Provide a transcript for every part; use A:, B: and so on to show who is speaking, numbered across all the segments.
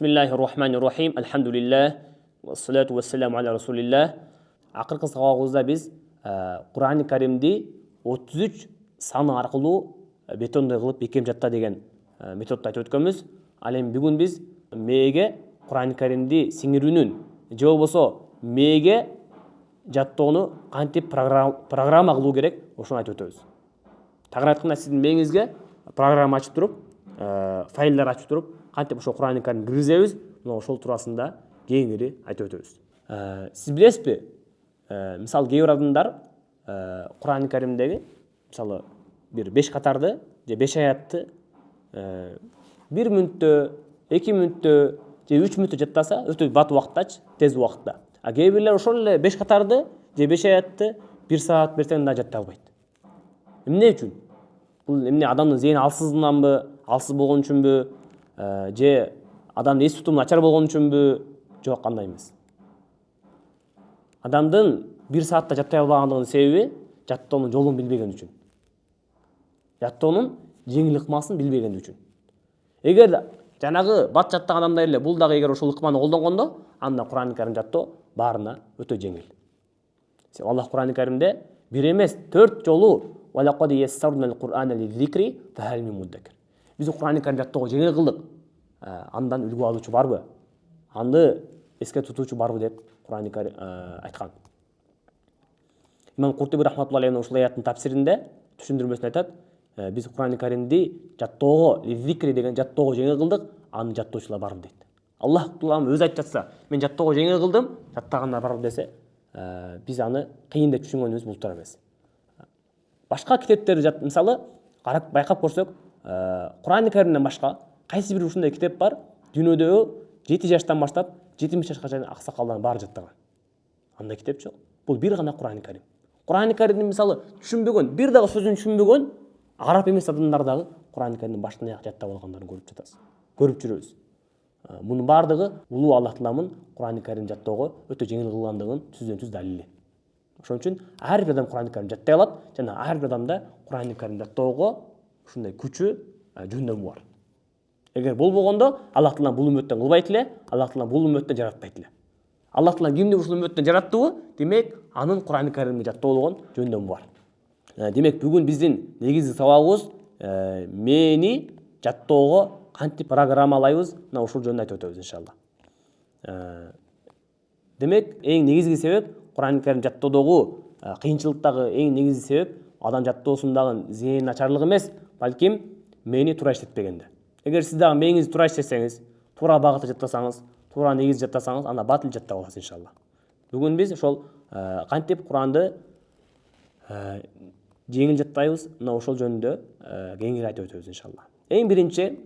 A: Бисмиллахир-рахманир-рахим. Алхамдулиллах. Вассалату вассаламу аля расулиллах. Акыркы сабагыбызда биз Кур'ан-ы Каримди 33 саны аркылуу бетондой кылып бекем жатта деген методду айтып өткөнбүз. Ал эми бүгүн биз мээге Кур'ан-ы Каримди сиңирүүнүн же болбосо мээге жаттоону кантип программа кылуу керек, ошону айтып өтөбүз. Тагыраак айтканда сиздин мээңизге программа ачып туруп, файлдар ачып туруп, кантип ошо Кур'ан-ы Каримди киргизебиз, мына ошол туурасында кеңири айтып өтөбүз. Сиз билесизби? Мисалы кээ бир адамдар Кур'ан-ы Каримдеги мисалы бир 5 катарды же 5 аятты 1 мүнөттө, 2 мүнөттө же 3 мүнөттө жаттаса, өтө бат убакыттачы, тез убакытта. А кээ бирлер ошол эле 5 катарды же 5 аятты 1 саат берсең да жатта албайт. Эмне үчүн? Бул эмне адамдын зейни алсыздыгынанбы, алсыз болгон үчүнбү, же адамдын эс тутуму начар болгон үчүнбү? Жок, андай эмес. Адамдын 1 саатта жаттай албагандыгынын себеби жаттоонун жолун билбеген үчүн. Жаттоонун жеңил ыкмасын билбеген үчүн. Эгер жанагы бат жаттаган адамдар эле бул дагы эгер ошол ыкманы колдонгондо, анда Кур'ан-ы Карим жаттоо баарына өтө жеңил. Аллах Кур'ан-ы Каримде бир эмес 4 жолу валакад яссарнал Кур'ана лизикри фахал мин муддакир. Биз Кур'ан-ы Карим жаттоого жеңил кылдык. Андан үлгү алуучу барбы? Анды эске тутуучу барбы деп Кур'ан-ы Карим айткан. Имам Куртуби рахматуллахи алейхи ушул аяттын тафсиринде түшүндүрмөсүндө айтат: биз Кур'ан-ы Каримди жаттоого, лизикри деген жаттоого жеңил кылдык, аны жаттоочулар барбы дейт. Аллах Таалам өзү айтып жатса, мен жаттоого жеңил кылдым, жаттагандар барбы десе, биз аны кыйын деп түшүнгөнүбүз бул туура эмес. Башка китептерди мисалы карап байкап көрсөк, Кур'ан-ы Каримден башка кайсы бир ушундай китеп бар, дүйнөдөгү 7 жаштан баштап 70 жашка чейин аксакалдардын баары жаттаган. Андай китеп жок. Бул бир гана Кур'ан-ы Карим. Кур'ан-ы Каримди мисалы түшүнбөгөн, бир дагы сөзүн түшүнбөгөн араб эмес адамдар дагы Кур'ан-ы Каримдин баштан аяк жаттап алгандарын көрүп жатасыз. Көрүп жүрөбүз. Мунун баардыгы улуу Аллах Тааламын Кур'ан-ы Карим жаттоого өтө жеңил кылгандыгын түздөн-түз далили. Ошон үчүн ар бир адам Кур'ан-ы Карим жаттай алат жана ар бир адамда Кур'ан-ы Карим жаттоого ушундай күчү, жөндөмү бар. Эгер болбогондо Аллах Таалам бул үммөттөн кылбайт эле, Аллах Таалам бул үммөттөн жаратпайт эле. Аллах Таалам кимди ушул үммөттөн жараттыбы? Демек, анын Кур'ан-ы Каримди жаттоолгон жөндөмү бар. Демек, бүгүн биздин негизги сабагыбыз мээни жаттоого кантип программалайбыз, мына ушул жөнүндө айтып өтөбүз иншалла. Демек, эң негизги себеп Кур'ан-ы Карим жаттоодогу кыйынчылыктагы эң негизги себеп адам жаттоосундагы зээн начарлык эмес, балким мээни туура иштетпегенде. Эгер сиз дагы мээңизди туура иштетсеңиз, туура багытта жаттасаңыз, туура негиз жаттасаңыз, анда бат эле жаттап аласыз иншалла. Бүгүн биз ошол кантип Куранды жеңил жаттайбыз, мына ошол жөнүндө кеңири айтып өтөбүз иншалла. Эң биринчи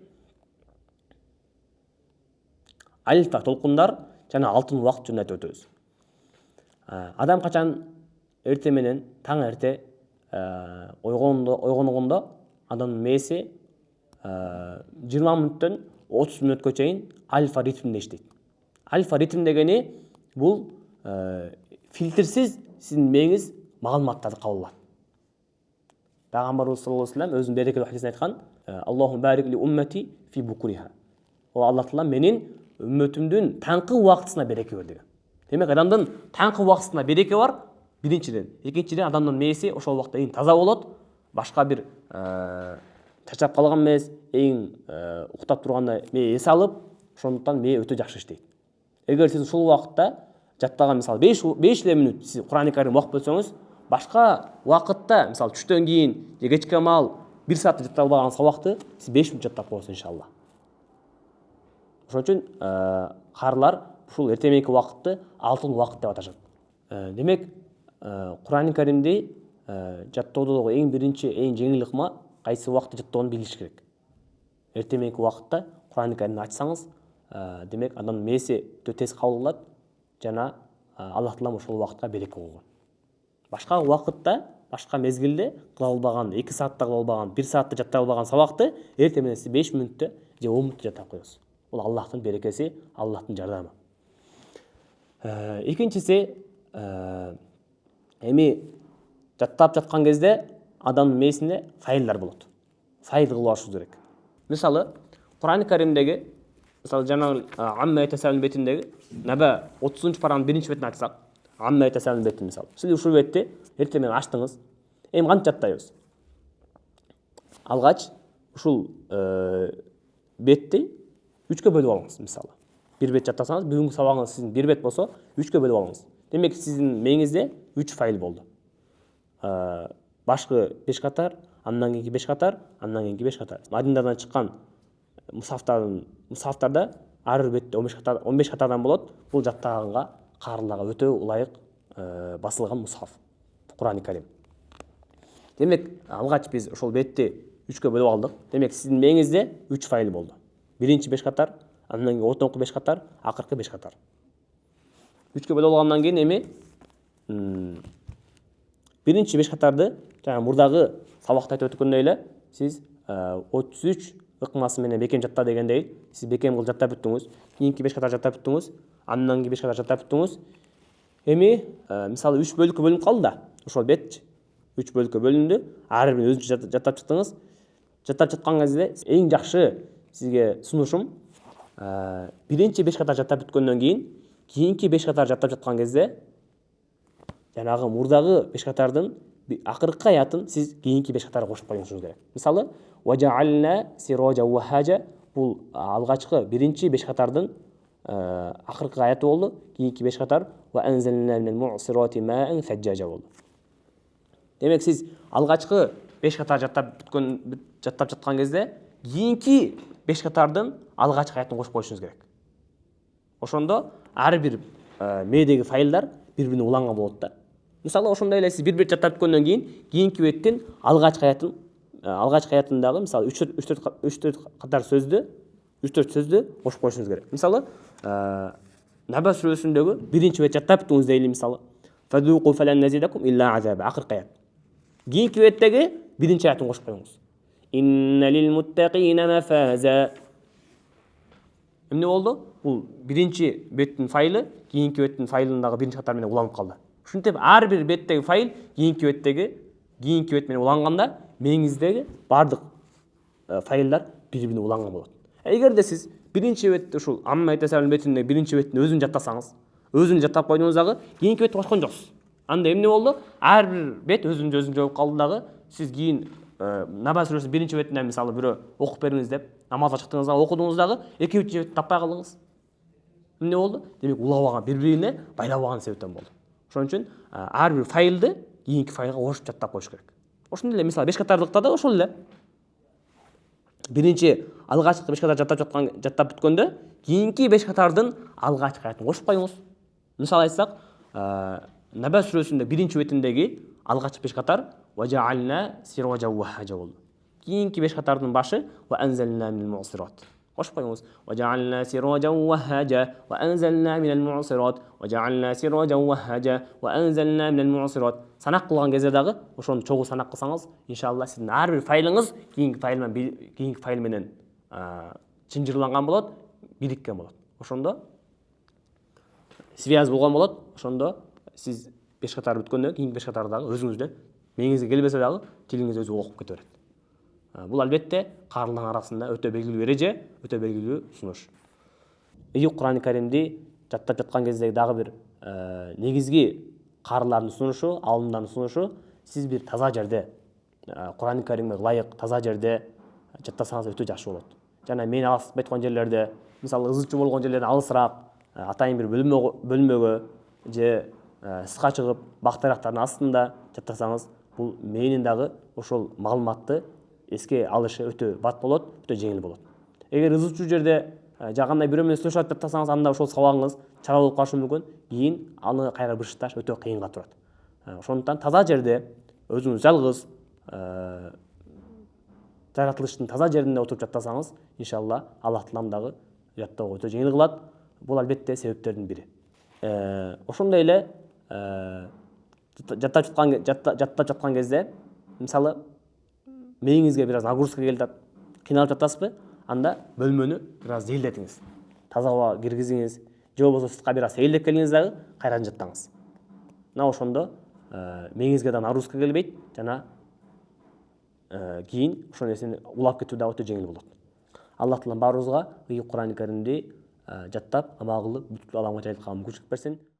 A: алиф ба толкундар жана алтын убакыт жөнүндө айтып өтөбүз. Адам качан эрте менен таң эрте ойгонгондо адамдын мээси 20 мүнөттөн 30 мүнөткө чейин альфа ритмде иштейт. Альфа ритм дегени бул фильтрсиз сиздин мээңиз маалыматтарды кабыл алат. Пайгамбарыбыз саллаллаху алейхи ва саллям өзүнүн берекелүү хадисинде айткан: "Аллаху барик ли уммати фи букуриха". Аллах Таала менин үммөтүмдүн таңкы убактысына береке бер деген. Демек, адамдын таңкы убактысына береке бар, биринчиден. Экинчиден, адамдын мээси ошол убакта эң таза болот, башка бир чачап калган эмес, эң уктап турганда мээ эс алып, ошондуктан мээ өтө жакшы иштейт. Эгер сиз ушул убакытта жаттаган мисалы 5 эле мүнөт сиз Кур'ан-ы Карим окуп өтсөңүз, башка убакытта, мисалы түштөн кийин же кечке маал 1 саатта жаттай албаган сабакты сиз 5 мүнөт жаттап коесуз иншалла. Ошон үчүн каарылар ушул эрте мененки убакытты алтын убакыт деп аташат. Демек, Кур'ан-ы Каримди жаттоодогу эң биринчи, эң жеңил ыкма кайсы убакытта жаттоону билиш керек. Эрте мененки убакытта Кур'ан-ы Каримди ачсаңыз, демек адамдын мээси өтө тез кабыл алат жана Аллах Таалам ошол убакытка береке койгон. Башка убакытта, башка мезгилде кыла албаган, 2 саатта кыла албаган, 1 саатта жаттай албаган сабакты эрте менен сиз 5 мүнөттө же 10 мүнөттө жаттап коесуз. Бул Аллахтын берекеси, Аллахтын жардамы. Экинчиси, эми жаттап жаткан кезде адамдын мээсинде файлдар болот. Файл кылып алышыбыз керек. Мисалы, Кур'ан-ы Каримдеги мисалы жаңағы амма етесәлін бетіндегі нәбә 30-шы параның бірінші бетін айтсақ, амма етесәлін бетін мысалы. Сіз ушул бетте ертемен аштыңыз. Эми кантип жаттайбыз? Алгач ушул бетти 3-кө бөлүп алыңыз мисалы. Bir бет жаттасаңыз, бүгүнкү сабагыңыз сиздин 1 бет болсо, 3-кө бөлүп алыңыз. Демек сиздин мээңизде 3 файл болду. Башкы 5 катар, андан кийинки 5 катар, андан кийинки 5 катар. Мадиндардан чыккан мусафтарда ар бир бетте 15 катардан болот. Бул жаттаганга, карылага өтө ылайык басылган мусаф. Кур'ан-ы Карим. Демек, алгач биз ошол бетти 3-кө бөлүп алдык. Демек, сиздин мээңизде 3 файл болду. Биринчи 5 катар, андан кийин ортоңку 5 катар, акыркы 5 катар. 3-кө бөлүп алгандан кийин эми биринчи 5 катарды жана мурдагы сабакта айтып өткөндөй эле сиз 33 ыкмасы менен бекем жатта дегендей сиз бекем кылып жаттап бүттүңүз. Кийинки 5 катар жаттап бүттүңүз, андан кийин 5 катар жаттап бүттүңүз. Эми мисалы 3 бөлүккө бөлүнүп калды да. Ошол бет 3 бөлүккө бөлүндү. Ар бирин өзүнчө жаттап чыктыңыз. Жаттап жаткан кезде эң жакшы сизге сунушум биринчи 5 катар жаттап бүткөндөн кийинки 5 катар жаттап жаткан кезде жанагы мурдагы 5 катардын акыркы аятын сиз кийинки 5 катарга кошуп коюңуз керек. Мисалы, важаална сиража вахажа бул алгачкы биринчи 5 катардын акыркы аяты болду. Кийинки 5 катар ва анзална минал му'сирати маан фаджажа болду. Демек сиз алгачкы 5 катар жаттап жаткан кезде кийинки 5 катардын алгачкы аятын кошуп коюшуңуз керек. Ошондо ар бир мээдеги файлдар бири-бирине уланган болот да. Мисалы, ошондой эле сиз бир бет жаттап бүткөндөн кийинки беттин алгачкы аятындагы мисалы 3-4 катар сөздү, 3-4 сөздү кошуп коюшуңуз керек. Мисалы, Наба сүрөсүндөгү биринчи бет жаттап бүттүңүз дейли мисалы. Фадуqu falan nazidakum illa azab. Акыркы аят. Кийинки беттеги биринчи аятын кошуп коюңуз. Инна лил муттaqina mafaza. Эмне болду? Бул биринчи беттин файлы кийинки беттин файлындагы биринчи катар менен уланып калды. Ушинтип ар бир беттеги файл кийинки бет менен уланганда мээңиздеги бардык файлдар бири-бирине уланган болот. Эгерде сиз биринчи бетти ушул амма айтасалын бетинде биринчи беттин өзүн жаттасаңыз, өзүн жаттап койдуңуз дагы кийинки бетти кошкон жоксуз. Анда эмне болду? Ар бир бет өзүн жооп калды дагы. Сиз кийин Наба сүрөсүнүн биринчи бетинден мисалы бирөө окуп бериңиз деп намазга чыктыңыз дагы окудуңуз дагы экинчи бетти таппай калдыңыз. Эмне болду? Демек улабаган бири-бирине байлабаган себептен болду. Ошон үчүн ар бир файлды кийинки файлга кошуп жаттап коюш керек. Ошондой эле мисалы 5 катарлыкта да ошол эле. Биринчи алгачкы 5 катар жаттап бүткөндө кийинки 5 катардын алгачкы аятын кошуп коюңуз. Мисалы айтсак, Наба сүрөсүндө биринчи бетиндеги алгачкы 5 катар важаална сиража вахажа болду. Кийинки 5 катардын башы ва анзална минал му'сират. Кошуп коюңуз. وجعلنا سراجا وهاجا وأنزلنا من المعصرات وجعلنا سراجا وهاجا وأنزلنا من المعصرات. Санак кылган кезде дагы ошону чогуу санак кылсаңыз, иншалла сиздин ар бир файлыңыз кийинки файл менен чынжырланган болот, бириккен болот. Ошондо связь болгон болот. Ошондо сиз 5 катар бүткөндө кийинки 5 катар дагы өзүңүздө мээңизге келбесе дагы тилиңиз өзү окуп кете берет. Бул албетте карылдын арасында өтө белгилүү эреже, өтө белгилүү сунуш. Кур'ан-ы Каримди жаттап жаткан кезде дагы бир негизги карылардын сунушу, алымдардын сунушу, сиз бир таза жерде, Кур'ан-ы Каримге ылайык таза жерде жаттасаңыз өтө жакшы болот. Жана мен алыстап айткан жерлерде, мисалы ызылчуу болгон жерлерден алысыраак, атайын бир бөлмөгө же сыска чыгып, бактырактардын астында жаттасаңыз, бул мээнин дагы ошол маалыматты эске алышы өтө бат болот, өтө жеңил болот. Эгер ызылчуу жерде жагандай бирөө менен сүйлөшүп жаттасаңыз, анда ошол сабагыңыз чара болуп калышы мүмкүн. Кийин аны кайра бышыкташ өтө кыйынга турат. Ошондуктан таза жерде, өзүңүз жалгыз жаратылыштын таза жеринде отуруп жаттасаңыз, иншалла Аллах Таалам дагы жаттоого өтө жеңил кылат. Бул албетте себептердин бири. Ошондой эле жаттап жаткан кезде, мисалы мээңизге бир аз нагрузка келип кыйналып жатасызбы? Анда бөлмөнү бир аз жыйылдатыңыз. Таза аба киргизиңиз, же болбосо сыртка бир аз сейилдеп келиңиз дагы кайрадан жаттаңыз. Мына ошондо мээңизге да нагрузка келбейт жана кийин ошол нерсени улап кетүү да өтө жеңил болот. Аллах Таалам баарыбызга Кур'ан Каримди жаттап, амал кылып, бүткүл аламга жайылтканга мүмкүнчүлүк берсин.